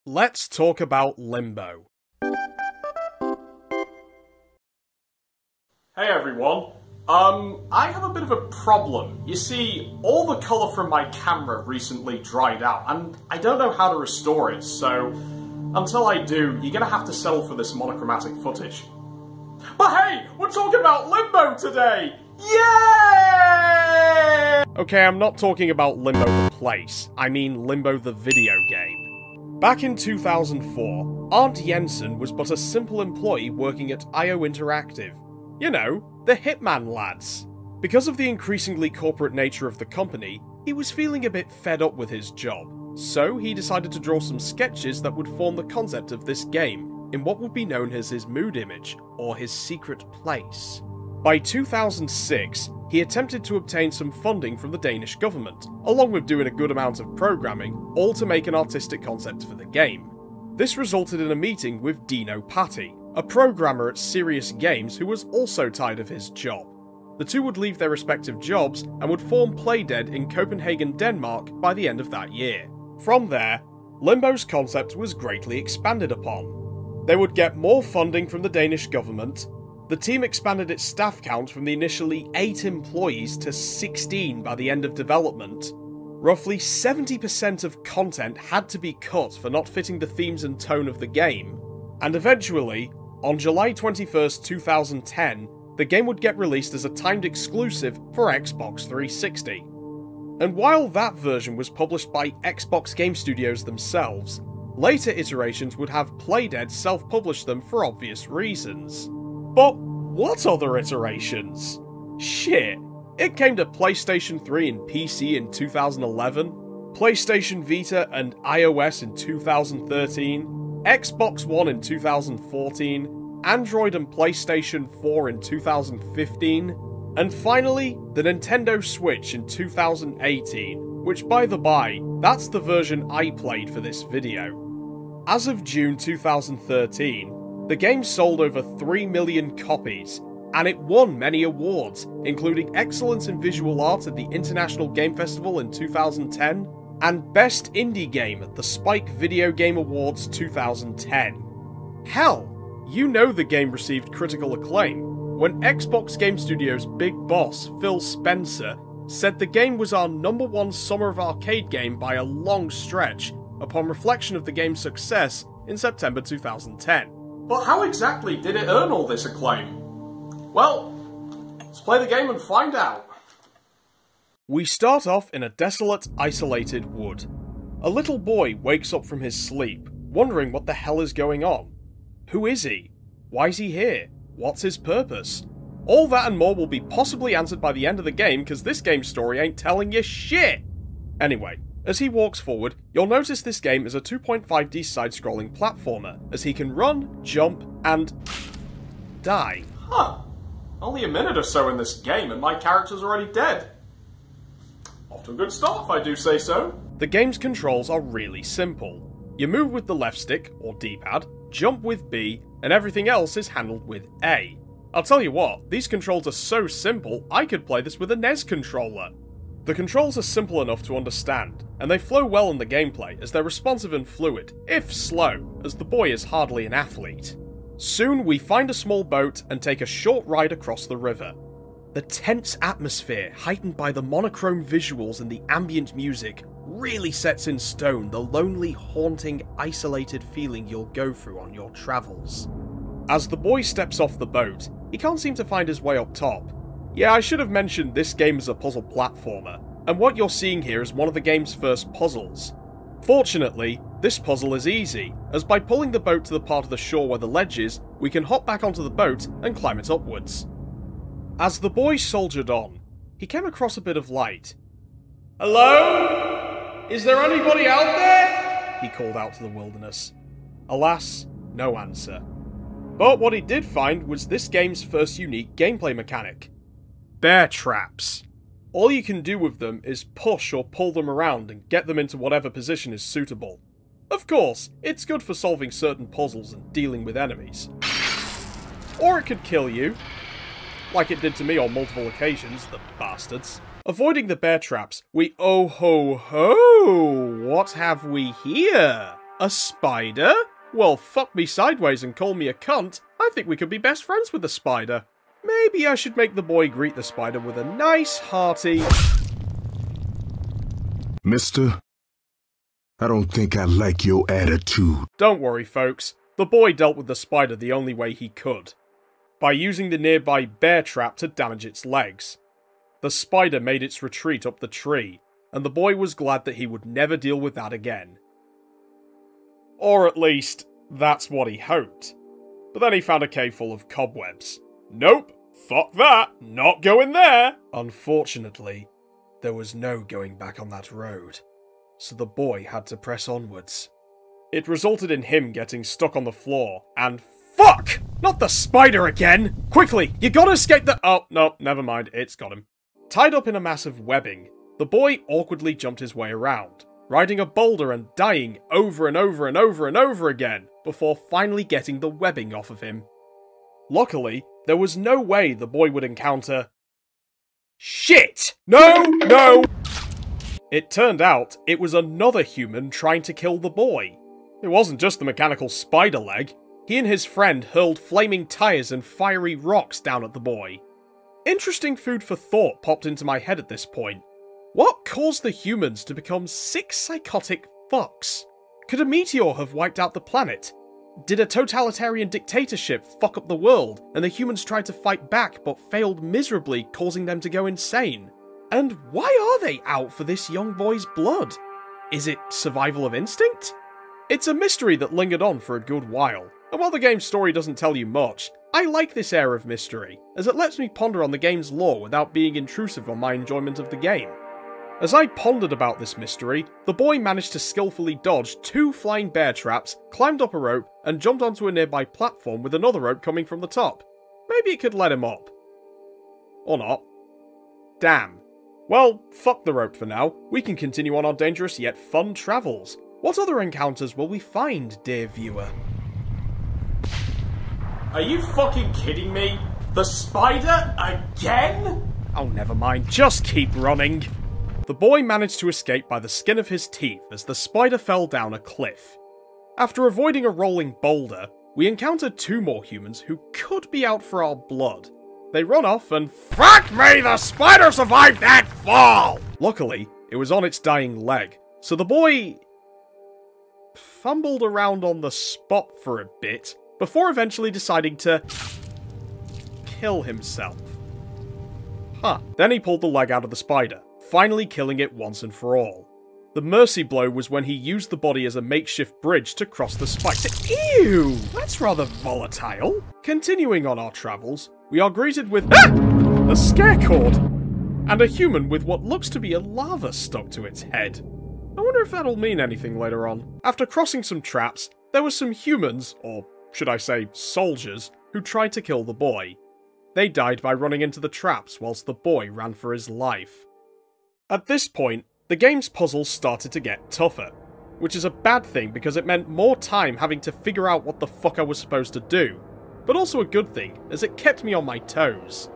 Let's talk about Limbo. Hey everyone. I have a bit of a problem. You see, all the colour from my camera recently dried out, and I don't know how to restore it, so until I do, you're gonna have to settle for this monochromatic footage. But hey, we're talking about Limbo today! Yay! Okay, I'm not talking about Limbo the place, I mean Limbo the video game. Back in 2004, Arndt Jensen was but a simple employee working at IO Interactive. You know, the Hitman lads. Because of the increasingly corporate nature of the company, he was feeling a bit fed up with his job, so he decided to draw some sketches that would form the concept of this game, in what would be known as his mood image, or his secret place. By 2006, he attempted to obtain some funding from the Danish government, along with doing a good amount of programming, all to make an artistic concept for the game. This resulted in a meeting with Dino Patti, a programmer at Serious Games who was also tired of his job. The two would leave their respective jobs and would form Playdead in Copenhagen, Denmark by the end of that year. From there, Limbo's concept was greatly expanded upon. They would get more funding from the Danish government. The team expanded its staff count from the initially 8 employees to 16 by the end of development. Roughly 70% of content had to be cut for not fitting the themes and tone of the game, and eventually, on July 21st, 2010, the game would get released as a timed exclusive for Xbox 360. And while that version was published by Xbox Game Studios themselves, later iterations would have Playdead self-publish them for obvious reasons. But what other iterations? Shit, it came to PlayStation 3 and PC in 2011, PlayStation Vita and iOS in 2013, Xbox One in 2014, Android and PlayStation 4 in 2015, and finally, the Nintendo Switch in 2018, which by the by, that's the version I played for this video. As of June 2013, the game sold over 3 million copies, and it won many awards, including Excellence in Visual Art at the International Game Festival in 2010, and Best Indie Game at the Spike Video Game Awards 2010. Hell, you know the game received critical acclaim when Xbox Game Studios' big boss, Phil Spencer, said the game was our #1 Summer of Arcade game by a long stretch, upon reflection of the game's success in September 2010. But how exactly did it earn all this acclaim? Well, let's play the game and find out. We start off in a desolate, isolated wood. A little boy wakes up from his sleep, wondering what the hell is going on. Who is he? Why is he here? What's his purpose? All that and more will be possibly answered by the end of the game, because this game's story ain't telling you shit! Anyway, as he walks forward, you'll notice this game is a 2.5D side-scrolling platformer, as he can run, jump, and die. Huh. Only a minute or so in this game and my character's already dead. Off to a good start, if I do say so. The game's controls are really simple. You move with the left stick, or D-pad, jump with B, and everything else is handled with A. I'll tell you what, these controls are so simple, I could play this with a NES controller. The controls are simple enough to understand, and they flow well in the gameplay as they're responsive and fluid, if slow, as the boy is hardly an athlete. Soon we find a small boat and take a short ride across the river. The tense atmosphere, heightened by the monochrome visuals and the ambient music, really sets in stone the lonely, haunting, isolated feeling you'll go through on your travels. As the boy steps off the boat, he can't seem to find his way up top. Yeah, I should have mentioned this game is a puzzle platformer, and what you're seeing here is one of the game's first puzzles. Fortunately, this puzzle is easy, as by pulling the boat to the part of the shore where the ledge is, we can hop back onto the boat and climb it upwards. As the boy soldiered on, he came across a bit of light. "Hello? Is there anybody out there?" he called out to the wilderness. Alas, no answer. But what he did find was this game's first unique gameplay mechanic: bear traps. All you can do with them is push or pull them around and get them into whatever position is suitable. Of course, it's good for solving certain puzzles and dealing with enemies. Or it could kill you, like it did to me on multiple occasions, the bastards. Avoiding the bear traps, we oh ho ho! What have we here? A spider? Well, fuck me sideways and call me a cunt. I think we could be best friends with the spider. Maybe I should make the boy greet the spider with a nice, hearty... Mister, I don't think I like your attitude. Don't worry, folks. The boy dealt with the spider the only way he could. By using the nearby bear trap to damage its legs. The spider made its retreat up the tree, and the boy was glad that he would never deal with that again. Or at least, that's what he hoped. But then he found a cave full of cobwebs. Nope, fuck that, not going there! Unfortunately, there was no going back on that road, so the boy had to press onwards. It resulted in him getting stuck on the floor, and fuck! Not the spider again! Quickly, you gotta escape the- oh, no, never mind, it's got him. Tied up in a mass of webbing, the boy awkwardly jumped his way around, riding a boulder and dying over and over and over and over again, before finally getting the webbing off of him. Luckily, there was no way the boy would encounter... Shit! No! No! It turned out it was another human trying to kill the boy. It wasn't just the mechanical spider leg. He and his friend hurled flaming tires and fiery rocks down at the boy. Interesting food for thought popped into my head at this point. What caused the humans to become sick psychotic fucks? Could a meteor have wiped out the planet? Did a totalitarian dictatorship fuck up the world, and the humans tried to fight back but failed miserably, causing them to go insane? And why are they out for this young boy's blood? Is it survival of instinct? It's a mystery that lingered on for a good while, and while the game's story doesn't tell you much, I like this air of mystery, as it lets me ponder on the game's lore without being intrusive on my enjoyment of the game. As I pondered about this mystery, the boy managed to skillfully dodge 2 flying bear traps, climbed up a rope, and jumped onto a nearby platform with another rope coming from the top. Maybe it could let him up. Or not. Damn. Well, fuck the rope for now. We can continue on our dangerous yet fun travels. What other encounters will we find, dear viewer? Are you fucking kidding me? The spider again? Oh, never mind. Just keep running. The boy managed to escape by the skin of his teeth as the spider fell down a cliff. After avoiding a rolling boulder, we encountered 2 more humans who could be out for our blood. They run off and fuck me, the spider survived that fall! Luckily, it was on its dying leg, so the boy fumbled around on the spot for a bit, before eventually deciding to kill himself. Then he pulled the leg out of the spider, finally killing it once and for all. The mercy blow was when he used the body as a makeshift bridge to cross the spikes. Ew! That's rather volatile. Continuing on our travels, we are greeted with a scarecord, and a human with what looks to be a lava stuck to its head. I wonder if that'll mean anything later on. After crossing some traps, there were some humans, or should I say soldiers, who tried to kill the boy. They died by running into the traps whilst the boy ran for his life. At this point, the game's puzzles started to get tougher, which is a bad thing because it meant more time having to figure out what the fuck I was supposed to do, but also a good thing as it kept me on my toes.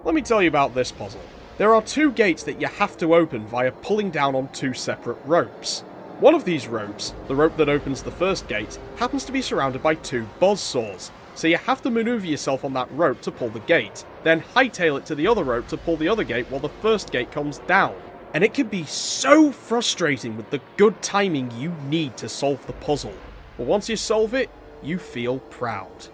Let me tell you about this puzzle. There are 2 gates that you have to open via pulling down on 2 separate ropes. One of these ropes, the rope that opens the first gate, happens to be surrounded by 2 buzzsaws, so you have to maneuver yourself on that rope to pull the gate, then hightail it to the other rope to pull the other gate while the first gate comes down. And it can be so frustrating with the good timing you need to solve the puzzle. But once you solve it, you feel proud.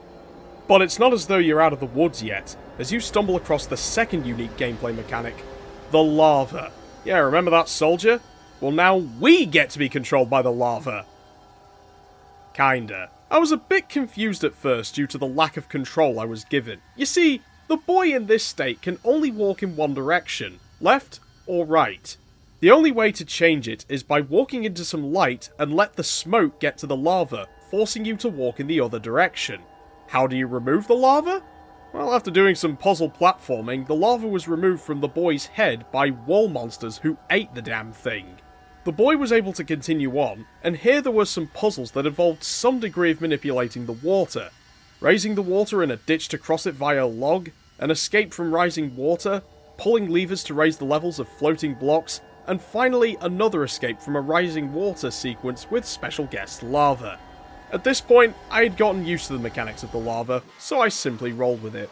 But it's not as though you're out of the woods yet, as you stumble across the second unique gameplay mechanic, the lava. Yeah, remember that soldier? Well, now we get to be controlled by the lava. Kinda. I was a bit confused at first due to the lack of control I was given. You see, the boy in this state can only walk in one direction, left or right. The only way to change it is by walking into some light and let the smoke get to the lava, forcing you to walk in the other direction. How do you remove the lava? Well, after doing some puzzle platforming, the lava was removed from the boy's head by wall monsters who ate the damn thing. The boy was able to continue on, and here there were some puzzles that involved some degree of manipulating the water. Raising the water in a ditch to cross it via a log, an escape from rising water, pulling levers to raise the levels of floating blocks, and finally another escape from a rising water sequence with special guest lava. At this point, I had gotten used to the mechanics of the lava, so I simply rolled with it.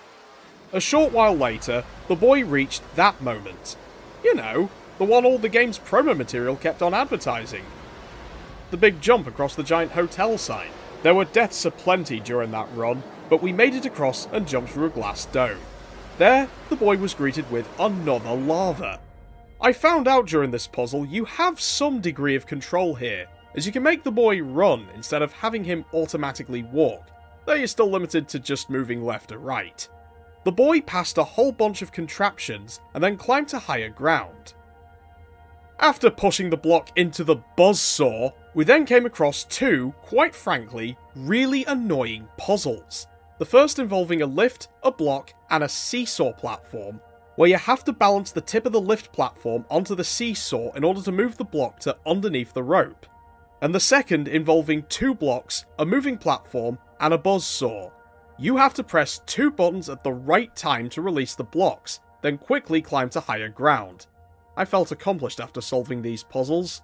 A short while later, the boy reached that moment. You know, the one all the game's promo material kept on advertising. The big jump across the giant hotel sign. There were deaths aplenty during that run, but we made it across and jumped through a glass dome. There, the boy was greeted with another lava. I found out during this puzzle you have some degree of control here, as you can make the boy run instead of having him automatically walk, though you're still limited to just moving left or right. The boy passed a whole bunch of contraptions and then climbed to higher ground. After pushing the block into the buzzsaw, we then came across two, quite frankly, really annoying puzzles. The first involving a lift, a block, and a seesaw platform, where you have to balance the tip of the lift platform onto the seesaw in order to move the block to underneath the rope. And the second involving two blocks, a moving platform, and a buzzsaw. You have to press two buttons at the right time to release the blocks, then quickly climb to higher ground. I felt accomplished after solving these puzzles.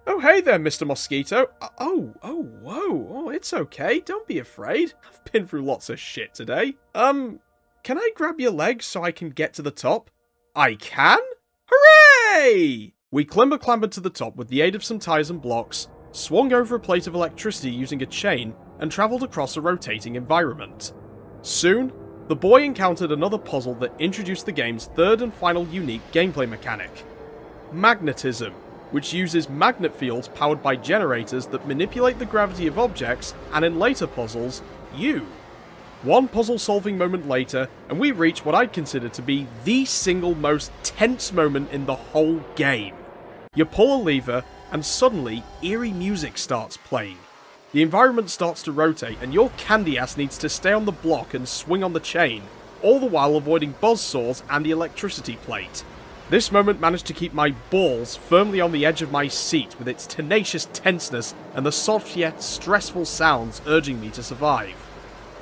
Oh hey there, Mr. Mosquito. Whoa, it's okay, don't be afraid. I've been through lots of shit today. Can I grab your leg so I can get to the top? I can? Hooray! We clambered to the top with the aid of some ties and blocks, swung over a plate of electricity using a chain, and travelled across a rotating environment. Soon, the boy encountered another puzzle that introduced the game's third and final unique gameplay mechanic. Magnetism, which uses magnet fields powered by generators that manipulate the gravity of objects, and in later puzzles, you. One puzzle-solving moment later, and we reach what I'd consider to be the single most tense moment in the whole game. You pull a lever, and suddenly, eerie music starts playing. The environment starts to rotate, and your candy ass needs to stay on the block and swing on the chain, all the while avoiding buzzsaws and the electricity plate. This moment managed to keep my balls firmly on the edge of my seat with its tenacious tenseness and the soft yet stressful sounds urging me to survive.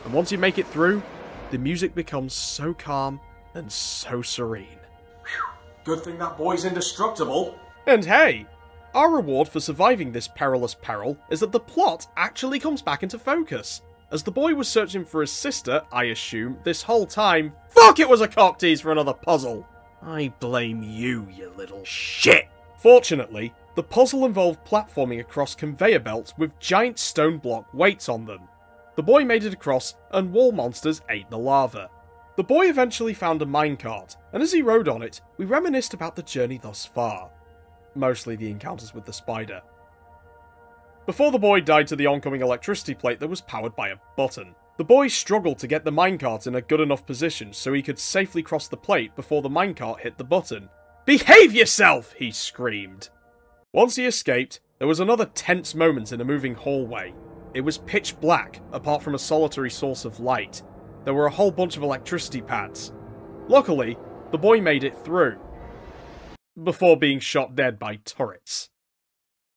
And once you make it through, the music becomes so calm and so serene. Whew. Good thing that boy's indestructible. And hey, our reward for surviving this perilous peril is that the plot actually comes back into focus. As the boy was searching for his sister, I assume, this whole time, fuck, it was a cock tease for another puzzle. I blame you, you little shit. Fortunately, the puzzle involved platforming across conveyor belts with giant stone block weights on them. The boy made it across, and wall monsters ate the lava. The boy eventually found a minecart, and as he rode on it, we reminisced about the journey thus far. Mostly the encounters with the spider. Before the boy died to the oncoming electricity plate that was powered by a button. The boy struggled to get the minecart in a good enough position so he could safely cross the plate before the minecart hit the button. "Behave yourself!" he screamed. Once he escaped, there was another tense moment in a moving hallway. It was pitch black, apart from a solitary source of light. There were a whole bunch of electricity pads. Luckily, the boy made it through, before being shot dead by turrets,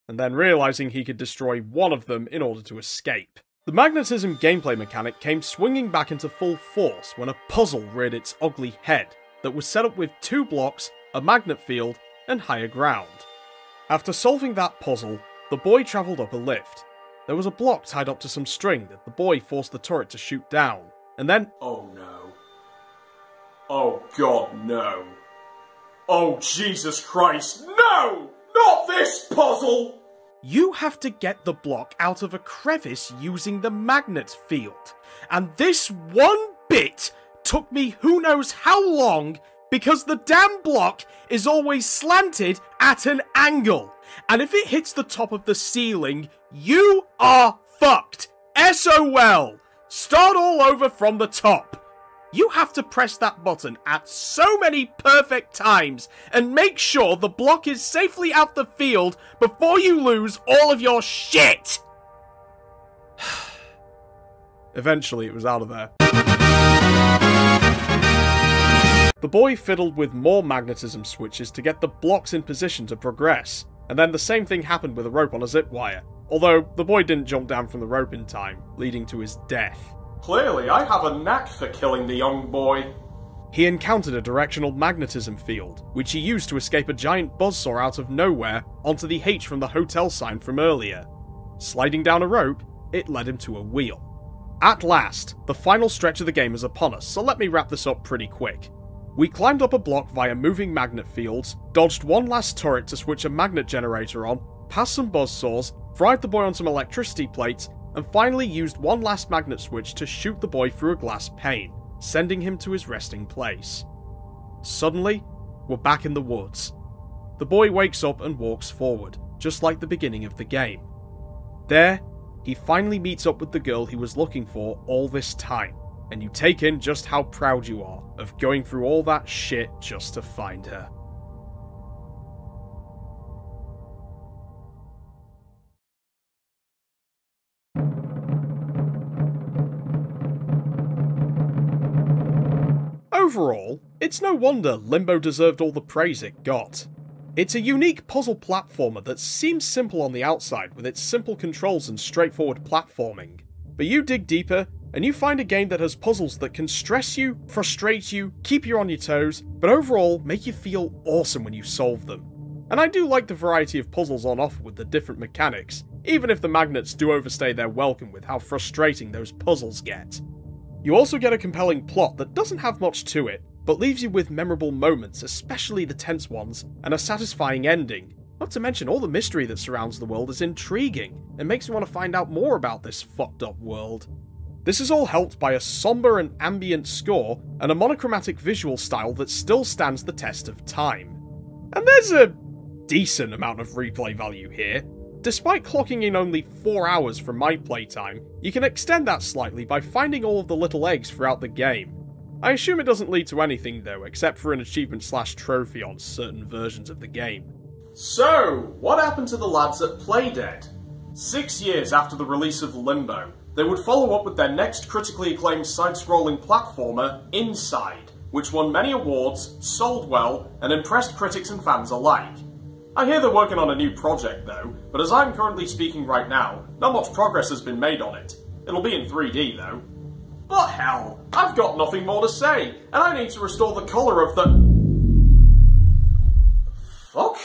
and then realising he could destroy one of them in order to escape. The magnetism gameplay mechanic came swinging back into full force when a puzzle reared its ugly head that was set up with two blocks, a magnet field, and higher ground. After solving that puzzle, the boy travelled up a lift. There was a block tied up to some string that the boy forced the turret to shoot down, and then— Oh no. Oh god, no. Oh Jesus Christ, no! Not this puzzle! You have to get the block out of a crevice using the magnet field. And this one bit took me who knows how long because the damn block is always slanted at an angle. And if it hits the top of the ceiling, you are fucked. SOL. Start all over from the top. You have to press that button at so many perfect times and make sure the block is safely out the field before you lose all of your shit! Eventually, it was out of there. The boy fiddled with more magnetism switches to get the blocks in position to progress, and then the same thing happened with a rope on a zip wire, although the boy didn't jump down from the rope in time, leading to his death. Clearly, I have a knack for killing the young boy. He encountered a directional magnetism field, which he used to escape a giant buzzsaw out of nowhere onto the H from the hotel sign from earlier. Sliding down a rope, it led him to a wheel. At last, the final stretch of the game is upon us, so let me wrap this up pretty quick. We climbed up a block via moving magnet fields, dodged one last turret to switch a magnet generator on, passed some buzzsaws, fried the boy on some electricity plates, and finally used one last magnet switch to shoot the boy through a glass pane, sending him to his resting place. Suddenly, we're back in the woods. The boy wakes up and walks forward, just like the beginning of the game. There, he finally meets up with the girl he was looking for all this time, and you take in just how proud you are of going through all that shit just to find her. Overall, it's no wonder Limbo deserved all the praise it got. It's a unique puzzle platformer that seems simple on the outside with its simple controls and straightforward platforming. But you dig deeper, and you find a game that has puzzles that can stress you, frustrate you, keep you on your toes, but overall make you feel awesome when you solve them. And I do like the variety of puzzles on offer with the different mechanics, even if the magnets do overstay their welcome with how frustrating those puzzles get. You also get a compelling plot that doesn't have much to it, but leaves you with memorable moments, especially the tense ones, and a satisfying ending. Not to mention all the mystery that surrounds the world is intriguing, and makes you want to find out more about this fucked up world. This is all helped by a somber and ambient score, and a monochromatic visual style that still stands the test of time. And there's a decent amount of replay value here. Despite clocking in only 4 hours from my playtime, you can extend that slightly by finding all of the little eggs throughout the game. I assume it doesn't lead to anything though, except for an achievement/trophy on certain versions of the game. So, what happened to the lads at Playdead? 6 years after the release of Limbo, they would follow up with their next critically acclaimed side-scrolling platformer, Inside, which won many awards, sold well, and impressed critics and fans alike. I hear they're working on a new project though, but as I'm currently speaking right now, not much progress has been made on it. It'll be in 3D though. But hell, I've got nothing more to say, and I need to restore the colour of the... Fuck?